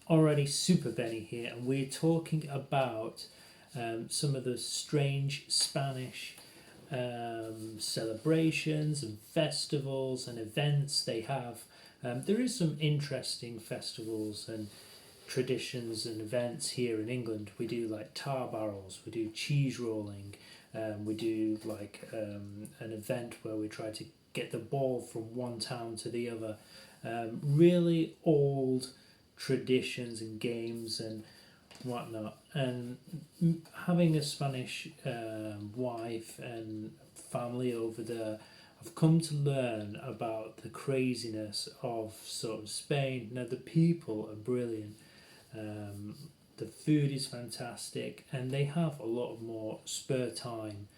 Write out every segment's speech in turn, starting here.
already Super Benny here, and we're talking about some of the strange Spanish celebrations and festivals and events they have. There is some interesting festivals and traditions and events here in England. We do like tar barrels, we do cheese rolling, we do like an event where we try to get the ball from one town to the other. Really old traditions and games and whatnot. And having a Spanish wife and family over there, I've come to learn about the craziness of sort of Spain. Now, the people are brilliant. Um, the food is fantastic, and they have a lot of more spare time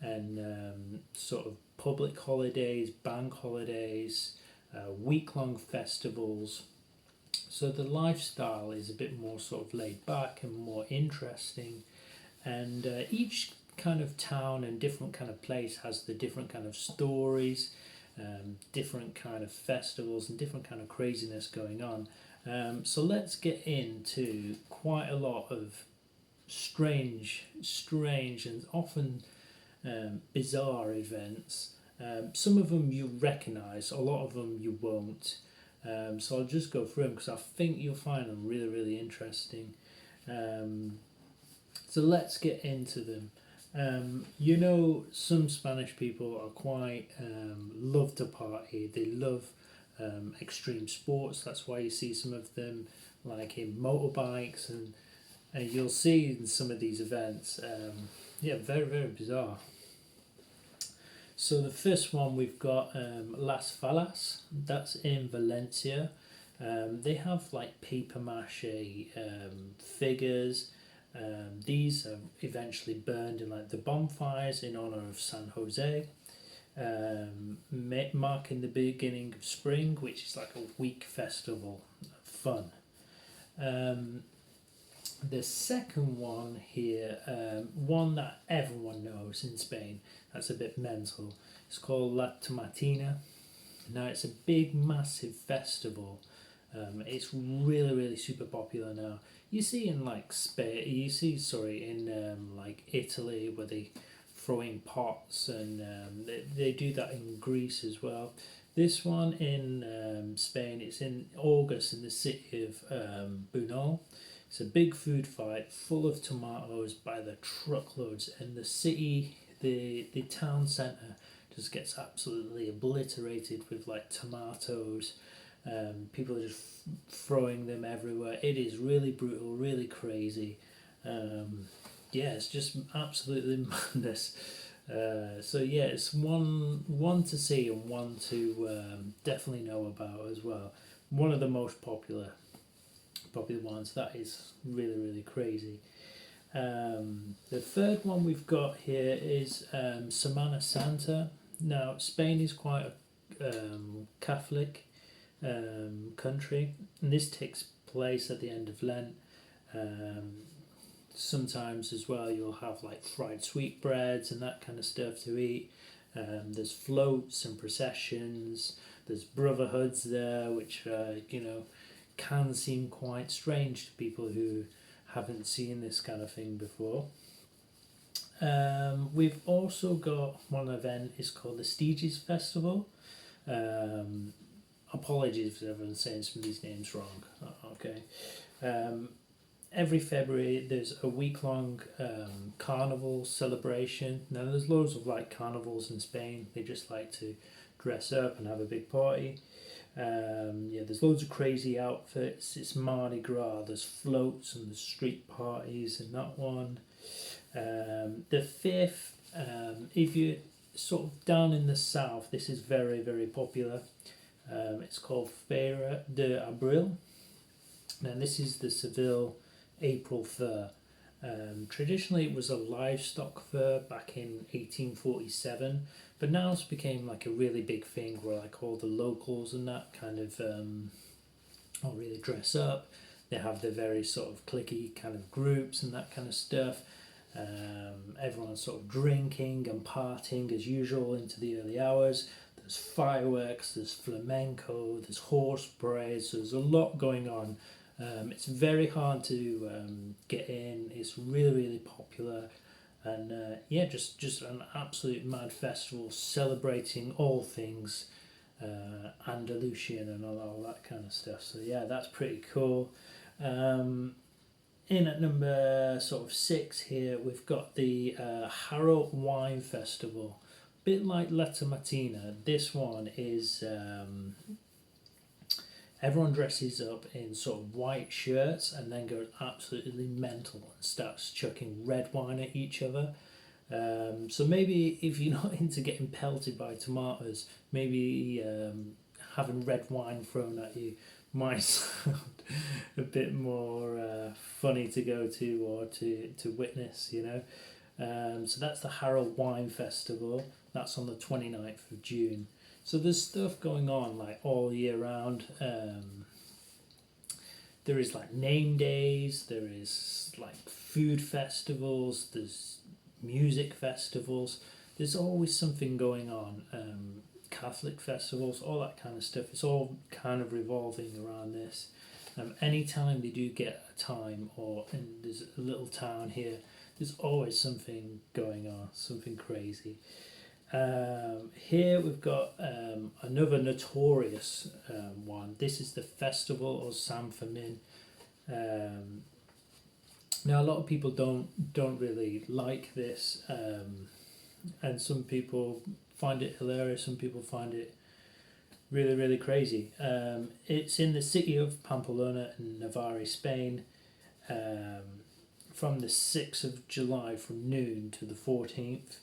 and sort of public holidays, bank holidays, week long festivals. So the lifestyle is a bit more sort of laid back and more interesting, and each kind of town and different kind of place has the different kind of stories, different kind of festivals, and different kind of craziness going on. So let's get into quite a lot of strange, and often bizarre events. Some of them you recognise, a lot of them you won't. So I'll just go through them because I think you'll find them really, really interesting. So let's get into them. Some Spanish people are quite love to party. They love extreme sports. That's why you see some of them like in motorbikes, and you'll see in some of these events. Yeah, very, very bizarre. So the first one we've got Las Falas. That's in Valencia. They have like paper mache figures. These are eventually burned in like the bonfires in honor of San Jose, marking the beginning of spring, which is like a week festival of fun. Um, the second one here, one that everyone knows in Spain, that's a bit mental. It's called La Tomatina. Now it's a big, massive festival. It's really, really super popular now. You see in like Spain, in like Italy where they throw in pots, and they do that in Greece as well. This one in Spain, it's in August in the city of Bunal. It's a big food fight full of tomatoes by the truckloads, and the city, the town centre, just gets absolutely obliterated with like tomatoes. People are just throwing them everywhere. It is really brutal, really crazy. Yeah, it's just absolutely madness. So yeah, it's one to see and one to definitely know about as well. One of the most popular ones. That is really, really crazy. The third one we've got here is Semana Santa. Now Spain is quite a Catholic country, and this takes place at the end of Lent. Um, Sometimes as well you'll have like fried sweetbreads and that kind of stuff to eat. There's floats and processions. There's brotherhoods there, which can seem quite strange to people who haven't seen this kind of thing before. We've also got one event. It's called the Styges Festival. Apologies if everyone's saying some of these names wrong. Okay. Every February there's a week long carnival celebration. Now there's loads of like carnivals in Spain. They just like to dress up and have a big party. There's loads of crazy outfits. It's Mardi Gras. There's floats and there's street parties in that one. The fifth, if you're sort of down in the south, this is very, very popular. It's called Feira de Abril. Now this is the Seville April fair. Traditionally it was a livestock fair back in 1847, but now it's became like a really big thing where like all the locals and that kind of all really dress up. They have their very sort of cliquey kind of groups and that kind of stuff. Everyone's sort of drinking and partying as usual into the early hours. There's fireworks, there's flamenco, there's horse parades, so there's a lot going on. It's very hard to get in. It's really, really popular. And yeah, just an absolute mad festival celebrating all things Andalusian and all that kind of stuff. So yeah, that's pretty cool. In at number sort of 6 here, we've got the Harrow Wine Festival. Bit like Letta Mattina, this one is everyone dresses up in sort of white shirts and then goes absolutely mental and starts chucking red wine at each other. So maybe if you're not into getting pelted by tomatoes, maybe having red wine thrown at you might sound a bit more funny to go to or to witness, you know. So that's the Harrow Wine Festival. That's on the 29th of June. So there's stuff going on like all year round. There is like name days, there is like food festivals, there's music festivals. There's always something going on. Catholic festivals, all that kind of stuff. It's all kind of revolving around this. Anytime they do get a time and there's a little town here, there's always something going on, something crazy. Here we've got another notorious one. This is the Festival of San Fermin. Now a lot of people don't really like this, and some people find it hilarious. Some people find it really, really crazy. It's in the city of Pamplona in Navarre, Spain, from the 6th of July from noon to the 14th.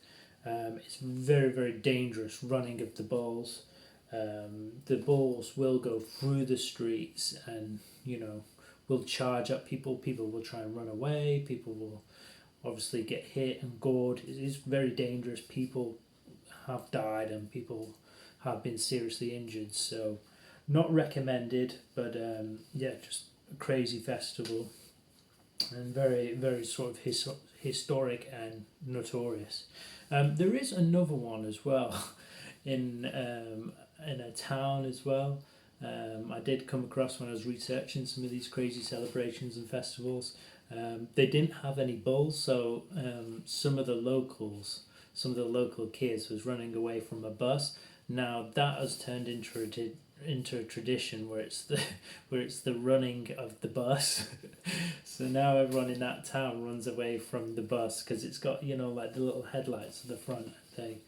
It's very, very dangerous running of the bulls. The bulls will go through the streets and, you know, will charge at people. People will try and run away. People will obviously get hit and gored. It is very dangerous. People have died and people have been seriously injured. So not recommended, but yeah, just a crazy festival and very, very sort of historic and notorious. There is another one as well in a town as well. I did come across when I was researching some of these crazy celebrations and festivals. They didn't have any bulls, so some of the local kids was running away from a bus. Now that has turned into a tradition where it's the running of the bus. So now everyone in that town runs away from the bus because it's got, you know, like the little headlights at the front. They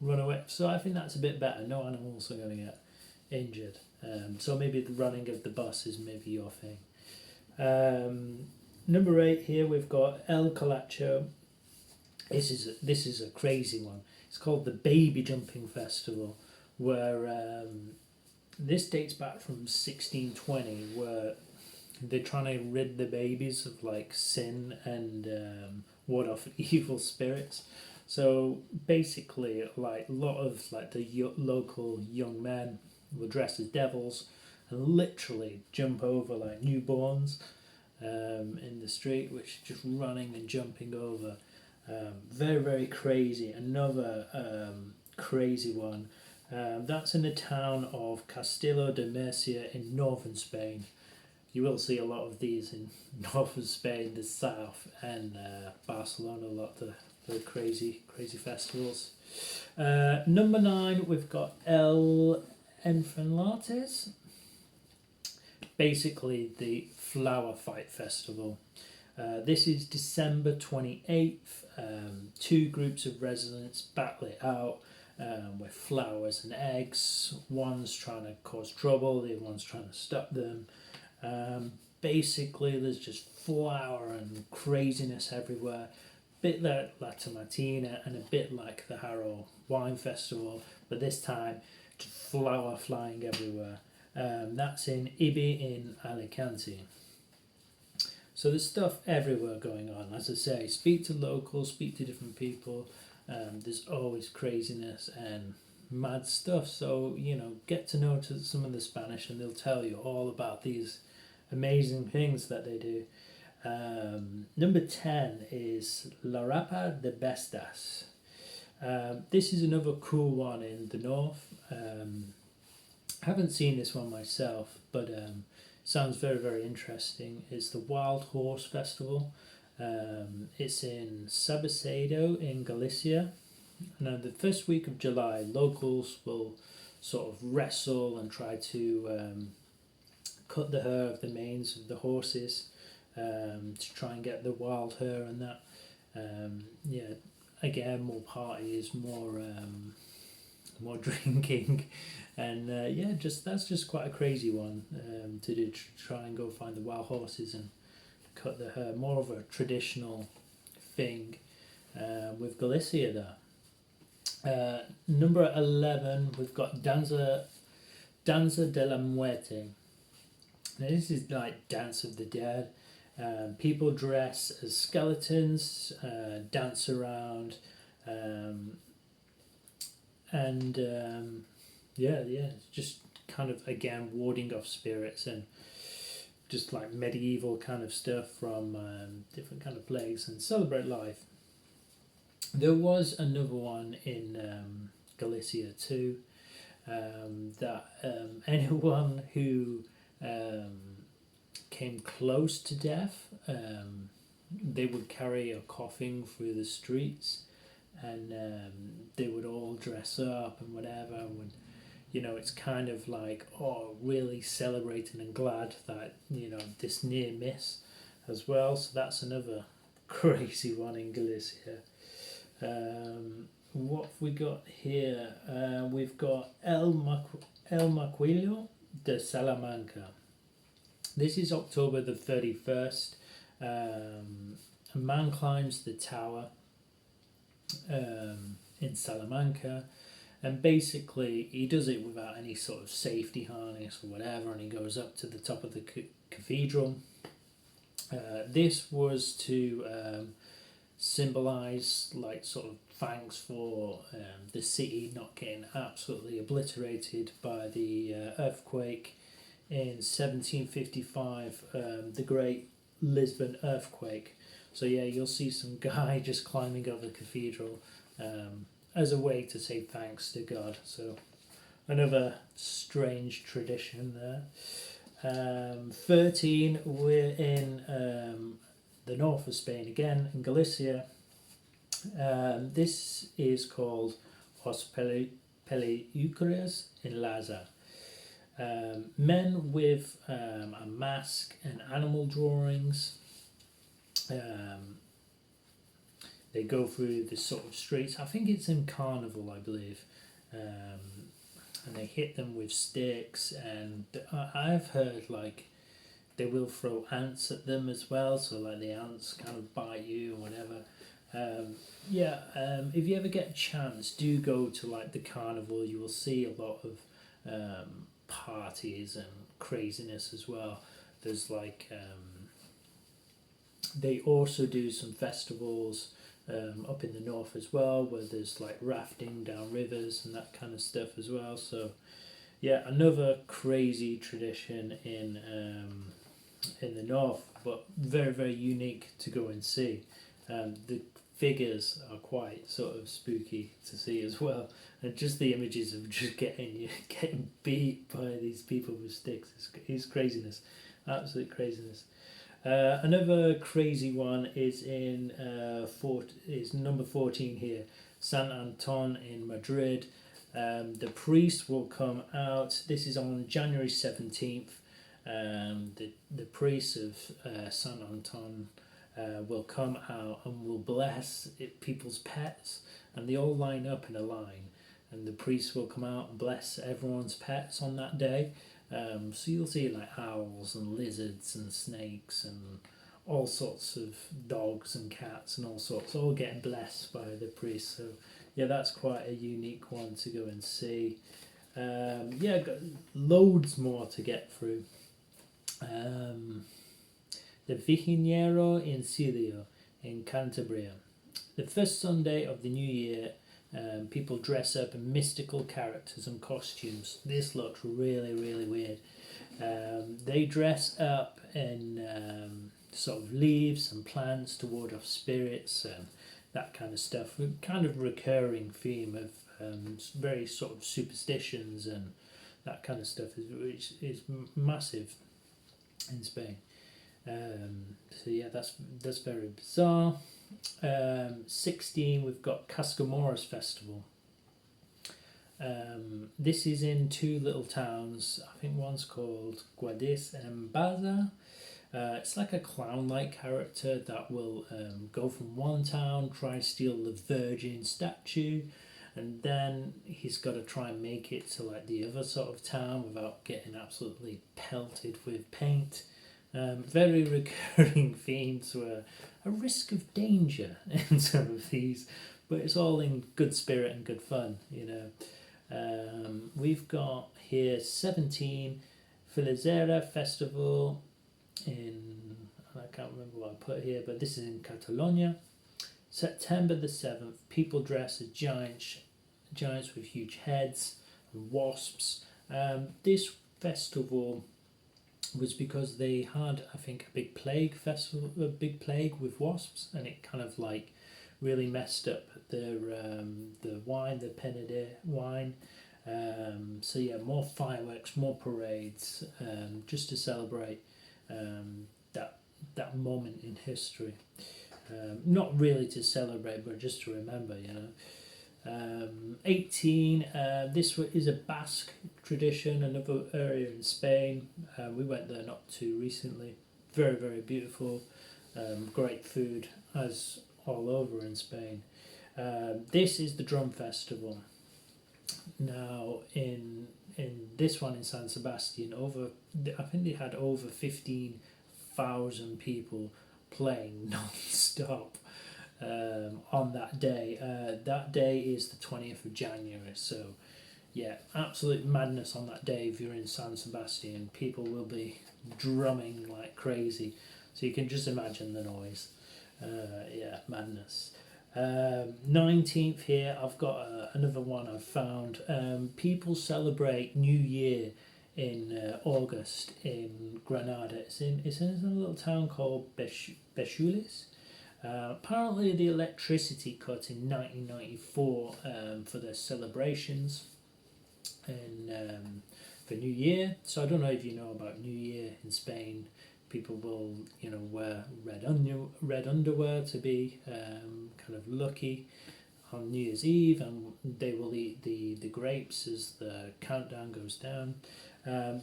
run away. So I think that's a bit better. No animals are going to get injured. So maybe the running of the bus is maybe your thing. Number 8 here we've got El Colacho. This is a crazy one. It's called the Baby Jumping Festival, where this dates back from 1620, where they're trying to rid the babies of like sin and ward off evil spirits. So basically, like a lot of like the local young men will dress as devils and literally jump over like newborns in the street, which is just running and jumping over. Very, very crazy. Another crazy one. That's in the town of Castelló de Murcia in northern Spain. You will see a lot of these in northern Spain, the south, and Barcelona, a lot of the crazy festivals. Number 9, we've got El Enfrenlates. Basically the Flower Fight Festival. This is December 28th. 2 groups of residents battle it out with flowers and eggs. One's trying to cause trouble, the other one's trying to stop them. Basically, there's just flower and craziness everywhere. Bit like La Tomatina and a bit like the Harrow Wine Festival, but this time just flower flying everywhere. That's in Ibi in Alicante. So there's stuff everywhere going on. As I say, speak to locals, speak to different people. There's always craziness and mad stuff. So, you know, get to know some of the Spanish and they'll tell you all about these amazing things that they do. Number 10 is La Rapa de Bestas. This is another cool one in the north. I haven't seen this one myself, but sounds very, very interesting. It's the Wild Horse Festival. It's in Sabasado in Galicia. Now, the first week of July, locals will sort of wrestle and try to cut the hair of the manes of the horses to try and get the wild hair and that. Yeah, again, more parties, more drinking, and yeah, that's just quite a crazy one to do. Try and go find the wild horses and cut the hair. More of a traditional thing with Galicia there. Number 11, we've got Danza de la Muerte. Now, this is like Dance of the Dead. People dress as skeletons, dance around, and it's just kind of again warding off spirits and just like medieval kind of stuff from different kind of plagues and celebrate life. There was another one in Galicia too, that anyone who came close to death, they would carry a coffin through the streets, and they would all dress up and whatever. And it's kind of like, really celebrating and glad that this near miss as well. So that's another crazy one in Galicia. What have we got here? We've got El Maquillo de Salamanca. This is October the 31st. A man climbs the tower in Salamanca, and basically he does it without any sort of safety harness or whatever, and he goes up to the top of the cathedral. This was to symbolize like sort of thanks for the city not getting absolutely obliterated by the earthquake in 1755, the Great Lisbon earthquake. So yeah, you'll see some guy just climbing up the cathedral as a way to say thanks to God. So another strange tradition there. 13, we're in the north of Spain again, in Galicia. This is called Os Peliucres in Laza. Men with a mask and animal drawings. They go through the sort of streets. I think it's in Carnival, I believe. And they hit them with sticks, and I've heard like they will throw ants at them as well, so like the ants kind of bite you or whatever. If you ever get a chance, do go to like the carnival. You will see a lot of parties and craziness as well. There's like they also do some festivals up in the north as well, where there's like rafting down rivers and that kind of stuff as well. So yeah, another crazy tradition in the north, but very, very unique to go and see. The figures are quite sort of spooky to see as well, and just the images of just getting beat by these people with sticks is craziness, absolute craziness. Another crazy one is is number 14 here, San Anton in Madrid. The priest will come out. This is on January 17th. The priest of San Anton will come out and will bless people's pets, and they all line up in a line, and the priest will come out and bless everyone's pets on that day. So you'll see like owls and lizards and snakes and all sorts of dogs and cats and all sorts, all getting blessed by the priest. So yeah, that's quite a unique one to go and see. Got loads more to get through. The Viginiero in Cilio in Cantabria. The first Sunday of the new year, people dress up in mystical characters and costumes. This looks really, really weird. They dress up in sort of leaves and plants to ward off spirits and that kind of stuff. A kind of recurring theme of very sort of superstitions and that kind of stuff, which is massive. in Spain. So yeah, that's very bizarre. 16, we've got Cascamoras Festival. This is in two little towns. I think one's called Guadix and Baza. It's like a clown-like character that will go from one town, try and steal the Virgin statue, and then he's got to try and make it to like the other sort of town without getting absolutely pelted with paint. Very recurring themes were a risk of danger in some of these, but it's all in good spirit and good fun, you know. We've got here 17, Filizera Festival in, I can't remember what I put here, but this is in Catalonia. September the 7th, people dress as giants with huge heads and wasps. This festival was because they had, I think, a big plague with wasps, and it kind of like really messed up their the wine, the Penedé wine. So yeah, more fireworks, more parades, just to celebrate that moment in history. Not really to celebrate, but just to remember, you know. 18, this is a Basque tradition, another area in Spain. We went there not too recently. Very, very beautiful. Great food, as all over in Spain. This is the Drum Festival. Now, in this one in San Sebastian, I think they had over 15,000 people playing non-stop on that day. That day is the 20th of January, so yeah, absolute madness on that day. If you're in San Sebastian, people will be drumming like crazy, so you can just imagine the noise. Yeah, madness. 19th here, I've got another one I've found. People celebrate New Year in August in Granada. It's in a little town called Bechulis. Apparently the electricity cut in 1994 for their celebrations and for New Year. So I don't know if you know about New Year in Spain. People will, you know, wear red underwear to be kind of lucky on New Year's Eve, and they will eat the grapes as the countdown goes down.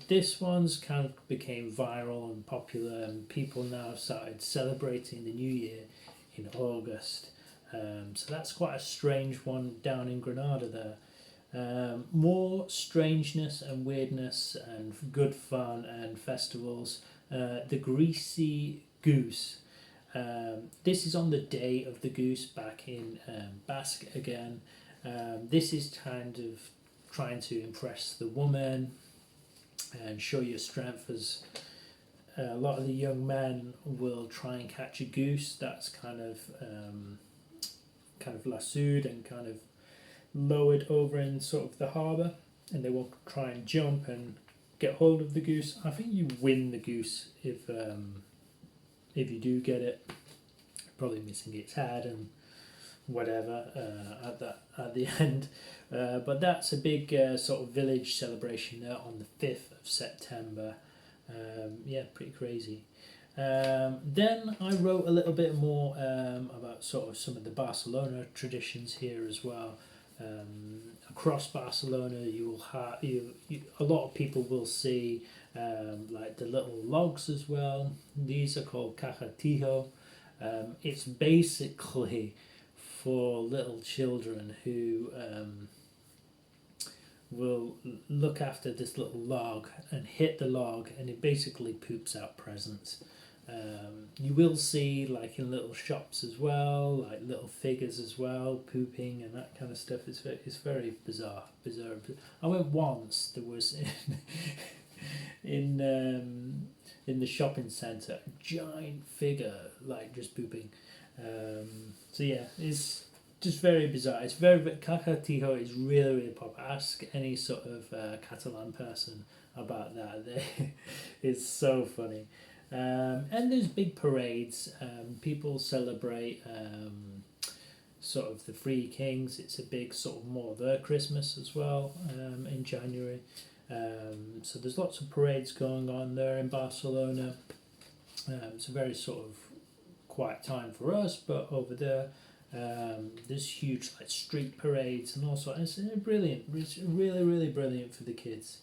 This one's kind of became viral and popular, and people now started celebrating the New Year in August. So that's quite a strange one down in Granada there. More strangeness and weirdness and good fun and festivals. The Greasy Goose. This is on the day of the goose back in Basque again. This is kind of trying to impress the woman and show your strength, as a lot of the young men will try and catch a goose that's kind of lassoed and kind of lowered over in sort of the harbour, and they will try and jump and get hold of the goose. I think you win the goose if you do get it. Probably missing its head and whatever at the end. But that's a big sort of village celebration there on the 5th of September. Yeah, pretty crazy. Then I wrote a little bit more about sort of some of the Barcelona traditions here as well. Across Barcelona, you will have a lot of people will see like the little logs as well. These are called cajatillo. It's basically for little children who will look after this little log and hit the log, and it basically poops out presents. You will see, like in little shops as well, like little figures as well, pooping and that kind of stuff. It's very bizarre. I went once. There was in the shopping centre a giant figure like just pooping. So yeah, it's just very bizarre. It's very Cacatejo is really popular. Ask any sort of Catalan person about that. It's so funny. And there's big parades. People celebrate sort of the Three Kings. It's a big sort of more their Christmas as well in January. So there's lots of parades going on there in Barcelona. It's a very sort of quiet time for us, but over there there's huge like street parades and all sorts. It's brilliant. It's really brilliant for the kids.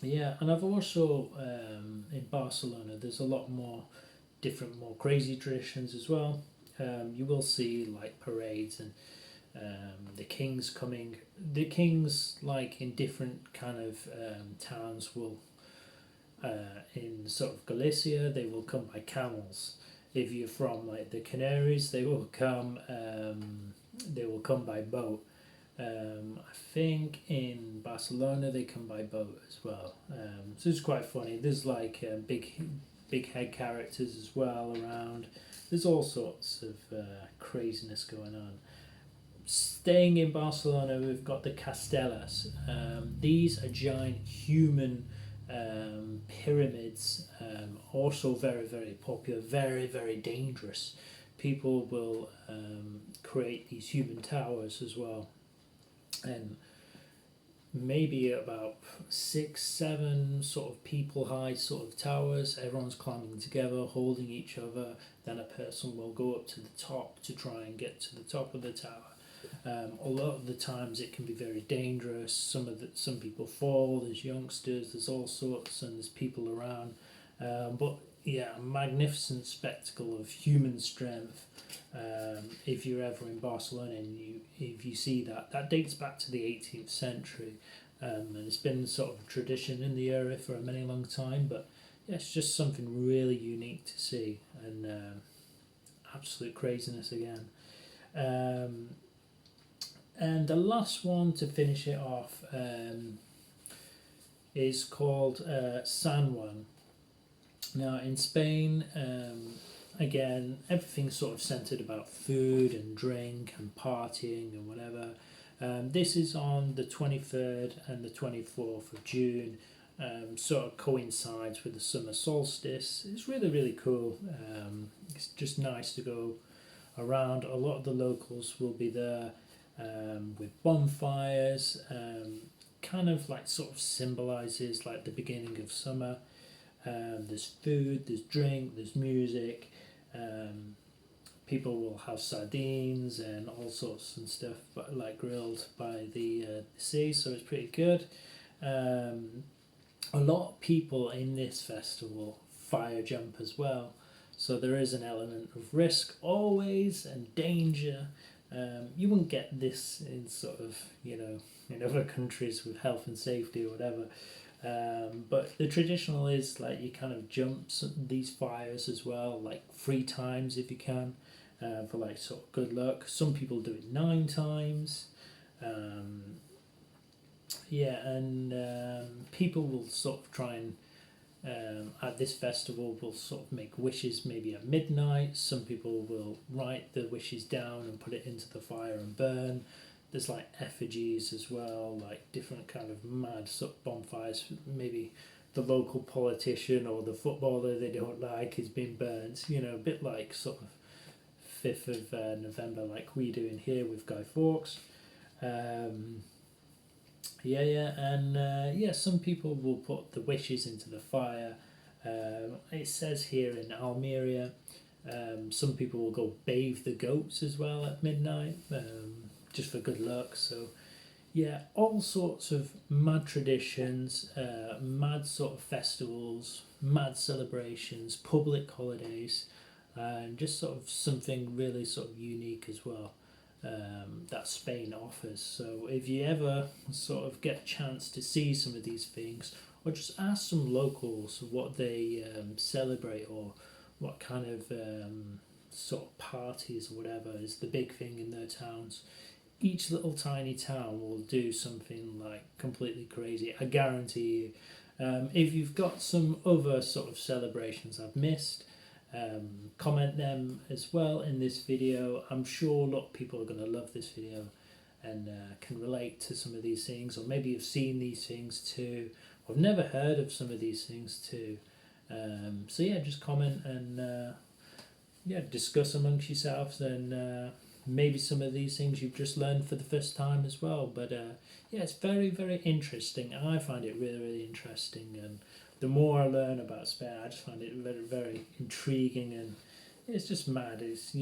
Yeah, and I've also in Barcelona there's a lot more different, more crazy traditions as well. You will see like parades and the kings coming. The kings, like in different kind of towns, will in sort of Galicia they will come by camels. If you're from like the Canaries, they will come by boat. I think in Barcelona they come by boat as well. So it's quite funny. There's like big head characters as well around. There's all sorts of craziness going on. Staying in Barcelona, we've got the Castellas. These are giant human pyramids, also very popular, very dangerous. People will create these human towers as well, and maybe about 6-7 sort of people high sort of towers. Everyone's climbing together, holding each other. Then a person will go up to the top to try and get to the top of the tower. A lot of the times it can be very dangerous. Some people fall. There's youngsters. There's all sorts, and there's people around. But yeah, a magnificent spectacle of human strength. If you're ever in Barcelona and if you see that dates back to the 18th century, and it's been sort of a tradition in the area for a many long time. But yeah, it's just something really unique to see, and absolute craziness again. And the last one to finish it off is called San Juan. Now in Spain, again, everything's sort of centred about food and drink and partying and whatever. This is on the 23rd and the 24th of June. Sort of coincides with the summer solstice. It's really cool. It's just nice to go around. A lot of the locals will be there with bonfires. Kind of like sort of symbolises like the beginning of summer. There's food, there's drink, there's music. People will have sardines and all sorts and stuff, but like grilled by the sea, so it's pretty good. A lot of people in this festival fire jump as well, so there is an element of risk always and danger. You wouldn't get this in sort of, in other countries with health and safety or whatever. But the traditional is like you kind of jump these fires as well, like 3 times if you can, for like sort of good luck. Some people do it 9 times. People will sort of try and at this festival will sort of make wishes maybe at midnight. Some people will write the wishes down and put it into the fire and burn. There's like effigies as well, like different kind of mad sort of bonfires. Maybe the local politician or the footballer they don't like is being burnt, a bit like sort of 5th of November like we do in here with Guy Fawkes. Some people will put the wishes into the fire. It says here in Almeria, some people will go bathe the goats as well at midnight, just for good luck. So yeah, all sorts of mad traditions, mad sort of festivals, mad celebrations, public holidays, and just sort of something really sort of unique as well. That Spain offers. So if you ever sort of get a chance to see some of these things, or just ask some locals what they celebrate, or what kind of sort of parties or whatever is the big thing in their towns. Each little tiny town will do something like completely crazy, I guarantee you. If you've got some other sort of celebrations I've missed, comment them as well in this video. I'm sure a lot of people are going to love this video and can relate to some of these things, or maybe you've seen these things too, or have never heard of some of these things too. So yeah, just comment and discuss amongst yourselves, and maybe some of these things you've just learned for the first time as well. But yeah, it's very, very interesting. I find it really, really interesting, and the more I learn about Spain, I just find it very, very intriguing, and it's just mad. It's,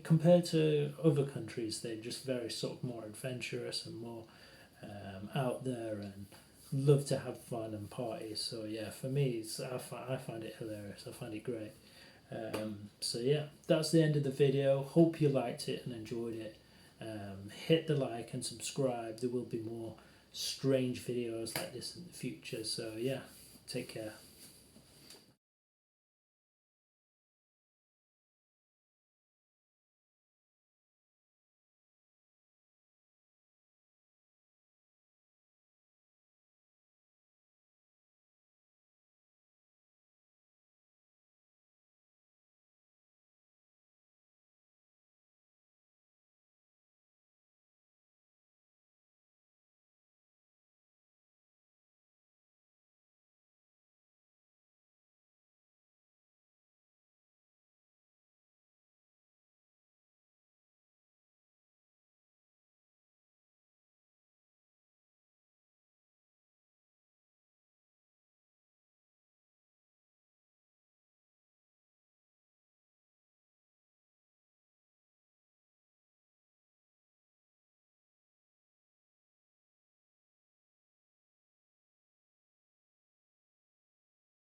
compared to other countries, they're just very sort of more adventurous and more out there and love to have fun and party. So yeah, for me, I find it hilarious. I find it great. So yeah, that's the end of the video. Hope you liked it and enjoyed it. Hit the like and subscribe. There will be more strange videos like this in the future. So yeah, take care.